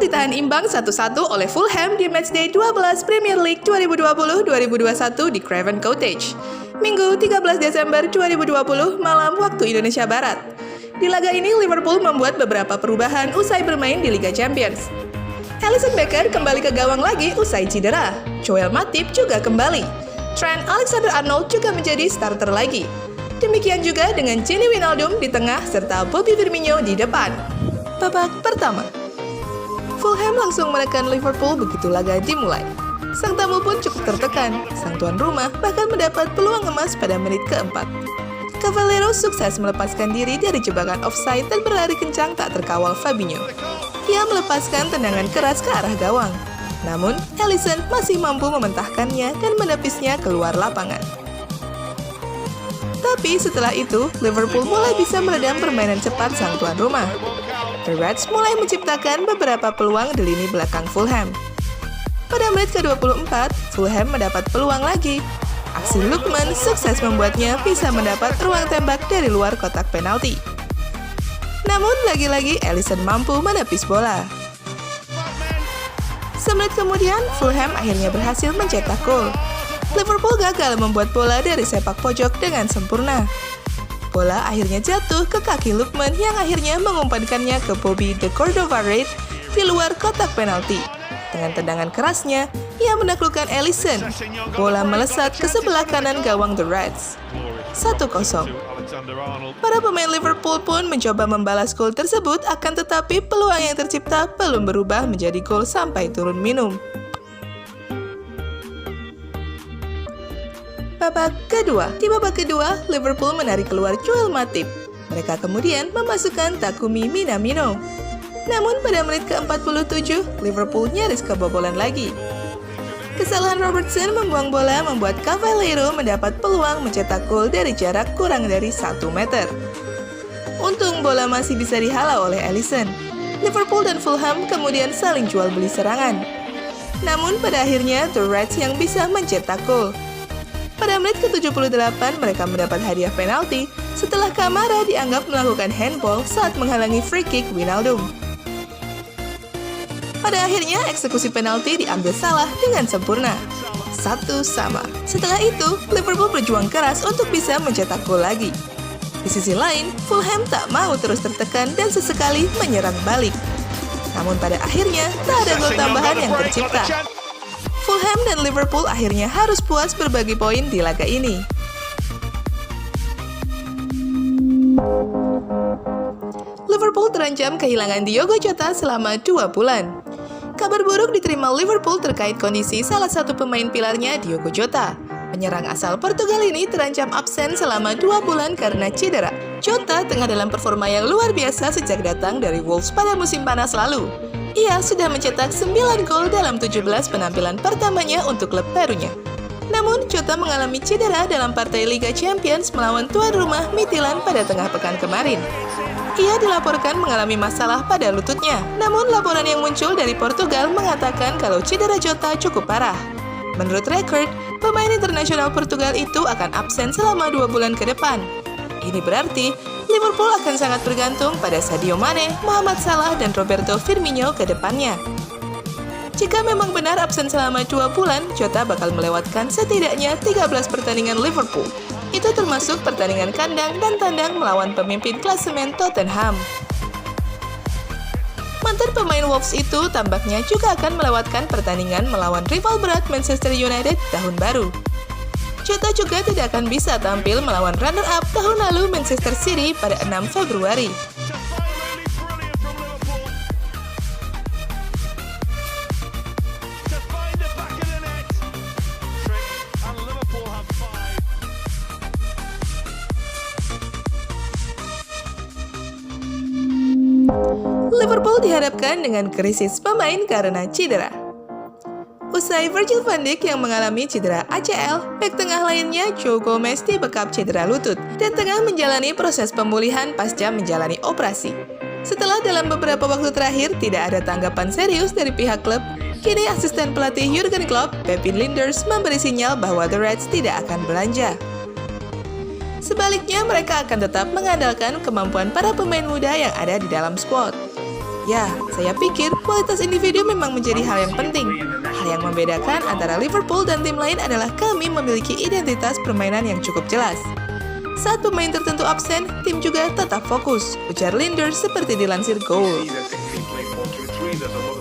ditahan imbang 1-1 oleh Fulham di matchday 12 Premier League 2020-2021 di Craven Cottage, Minggu 13 Desember 2020 malam waktu Indonesia Barat. Di laga ini, Liverpool membuat beberapa perubahan usai bermain di Liga Champions. Alisson Becker kembali ke gawang lagi usai cedera. Joel Matip juga kembali. Trent Alexander-Arnold juga menjadi starter lagi. Demikian juga dengan Gini Wijnaldum di tengah serta Bobby Firmino di depan. Babak pertama, Fulham langsung menekan Liverpool begitu laga dimulai. Sang tamu pun cukup tertekan. Sang tuan rumah bahkan mendapat peluang emas pada menit keempat. Cavaleiro sukses melepaskan diri dari jebakan offside dan berlari kencang tak terkawal Fabinho. Ia melepaskan tendangan keras ke arah gawang. Namun, Alisson masih mampu mementahkannya dan menepisnya keluar lapangan. Tapi setelah itu, Liverpool mulai bisa meredam permainan cepat sang tuan rumah. The Reds mulai menciptakan beberapa peluang di lini belakang Fulham. Pada menit ke-24, Fulham mendapat peluang lagi. Aksi Lookman sukses membuatnya bisa mendapat ruang tembak dari luar kotak penalti. Namun, lagi-lagi Alisson mampu menepis bola. Semenit kemudian, Fulham akhirnya berhasil mencetak gol. Liverpool gagal membuat bola dari sepak pojok dengan sempurna. Bola akhirnya jatuh ke kaki Lookman yang akhirnya mengumpankannya ke Bobby The Cordova Reid di luar kotak penalti. Dengan tendangan kerasnya, ia menaklukkan Alisson. Bola melesat ke sebelah kanan gawang The Reds. 1-0. Para pemain Liverpool pun mencoba membalas gol tersebut, akan tetapi peluang yang tercipta belum berubah menjadi gol sampai turun minum. Di babak kedua, Liverpool menarik keluar Joel Matip. Mereka kemudian memasukkan Takumi Minamino. Namun pada menit ke-47, Liverpool nyaris kebobolan lagi. Kesalahan Robertson membuang bola membuat Cavaleiro mendapat peluang mencetak gol dari jarak kurang dari 1 meter. Untung bola masih bisa dihalau oleh Alisson. Liverpool dan Fulham kemudian saling jual beli serangan. Namun pada akhirnya The Reds yang bisa mencetak gol. Pada menit ke-78, mereka mendapat hadiah penalti setelah Kamara dianggap melakukan handball saat menghalangi free kick Wijnaldum. Pada akhirnya, eksekusi penalti diambil salah dengan sempurna. 1-1. Setelah itu, Liverpool berjuang keras untuk bisa mencetak gol lagi. Di sisi lain, Fulham tak mau terus tertekan dan sesekali menyerang balik. Namun pada akhirnya, tak ada gol tambahan yang tercipta. Fulham dan Liverpool akhirnya harus puas berbagi poin di laga ini. Liverpool terancam kehilangan Diogo Jota selama 2 bulan. Kabar buruk diterima Liverpool terkait kondisi salah satu pemain pilarnya, Diogo Jota. Penyerang asal Portugal ini terancam absen selama 2 bulan karena cedera. Jota tengah dalam performa yang luar biasa sejak datang dari Wolves pada musim panas lalu. Ia sudah mencetak 9 gol dalam 17 penampilan pertamanya untuk klub barunya. Namun, Jota mengalami cedera dalam partai Liga Champions melawan tuan rumah Midtjylland pada tengah pekan kemarin. Ia dilaporkan mengalami masalah pada lututnya. Namun, laporan yang muncul dari Portugal mengatakan kalau cedera Jota cukup parah. Menurut Record, pemain internasional Portugal itu akan absen selama 2 bulan ke depan. Ini berarti Liverpool akan sangat bergantung pada Sadio Mane, Mohamed Salah, dan Roberto Firmino ke depannya. Jika memang benar absen selama 2 bulan, Jota bakal melewatkan setidaknya 13 pertandingan Liverpool. Itu termasuk pertandingan kandang dan tandang melawan pemimpin klasemen Tottenham. Mantan pemain Wolves itu tampaknya juga akan melewatkan pertandingan melawan rival berat Manchester United tahun baru. Jota juga tidak akan bisa tampil melawan runner-up tahun lalu Manchester City pada 6 Februari. Liverpool dihadapkan dengan krisis pemain karena cedera. Usai Virgil van Dijk yang mengalami cedera ACL, bek tengah lainnya Joe Gomez dibekap cedera lutut dan tengah menjalani proses pemulihan pasca menjalani operasi. Setelah dalam beberapa waktu terakhir tidak ada tanggapan serius dari pihak klub, kini asisten pelatih Jurgen Klopp, Pepin Lijnders, memberi sinyal bahwa The Reds tidak akan belanja. Sebaliknya, mereka akan tetap mengandalkan kemampuan para pemain muda yang ada di dalam skuad. Ya, saya pikir kualitas individu memang menjadi hal yang penting. Hal yang membedakan antara Liverpool dan tim lain adalah kami memiliki identitas permainan yang cukup jelas. Saat pemain tertentu absen, tim juga tetap fokus, ujar Linder seperti dilansir Goal.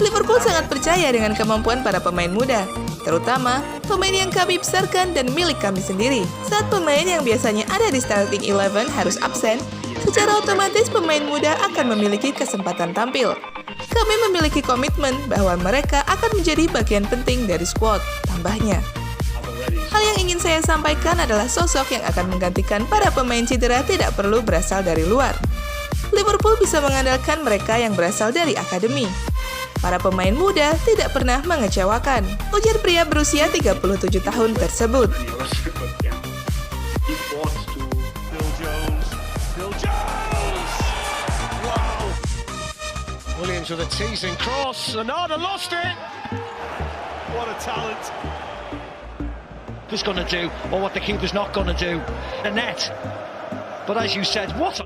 Liverpool sangat percaya dengan kemampuan para pemain muda, terutama pemain yang kami besarkan dan milik kami sendiri. Saat pemain yang biasanya ada di starting 11 harus absen, secara otomatis pemain muda akan memiliki kesempatan tampil. Kami memiliki komitmen bahwa mereka akan menjadi bagian penting dari skuad, tambahnya. Hal yang ingin saya sampaikan adalah sosok yang akan menggantikan para pemain cedera tidak perlu berasal dari luar. Liverpool bisa mengandalkan mereka yang berasal dari akademi. Para pemain muda tidak pernah mengecewakan, ujar pria berusia 37 tahun tersebut. Williams with a teasing cross, and Arda lost it. What a talent. Who's going to do, or what the keeper's not going to do. The net. But as you said, what a...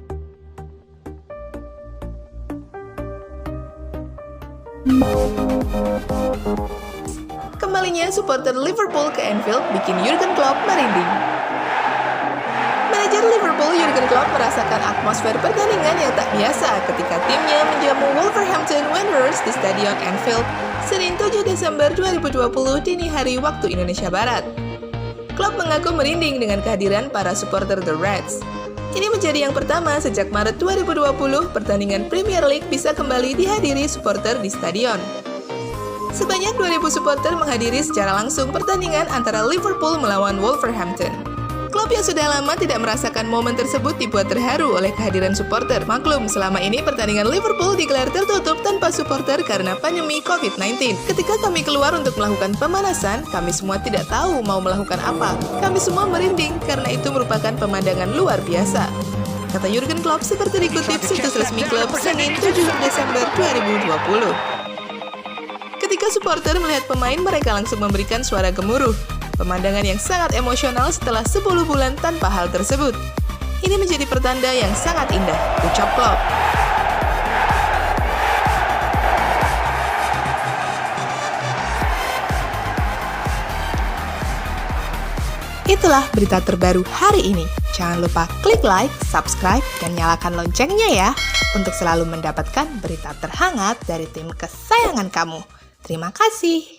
Kembalinya supporter Liverpool ke Anfield bikin Jurgen Klopp merinding. Manajer Liverpool Jurgen Klopp merasakan atmosfer pertandingan yang tak biasa ketika timnya menjamu Wolverhampton Wanderers di Stadion Anfield Senin 7 Desember 2020 dini hari waktu Indonesia Barat. Klopp mengaku merinding dengan kehadiran para supporter The Reds. Ini menjadi yang pertama sejak Maret 2020 pertandingan Premier League bisa kembali dihadiri supporter di stadion. Sebanyak 2.000 supporter menghadiri secara langsung pertandingan antara Liverpool melawan Wolverhampton. Klub yang sudah lama tidak merasakan momen tersebut dibuat terharu oleh kehadiran supporter. Maklum, selama ini pertandingan Liverpool digelar tertutup tanpa supporter karena pandemi COVID-19. Ketika kami keluar untuk melakukan pemanasan, kami semua tidak tahu mau melakukan apa. Kami semua merinding karena itu merupakan pemandangan luar biasa, kata Jurgen Klopp seperti dikutip situs resmi klub Senin 7 Desember 2020. Ketika supporter melihat pemain, mereka langsung memberikan suara gemuruh. Pemandangan yang sangat emosional setelah 10 bulan tanpa hal tersebut. Ini menjadi pertanda yang sangat indah, ucap Klopp. Itulah berita terbaru hari ini. Jangan lupa klik like, subscribe, dan nyalakan loncengnya ya, untuk selalu mendapatkan berita terhangat dari tim kesayangan kamu. Terima kasih.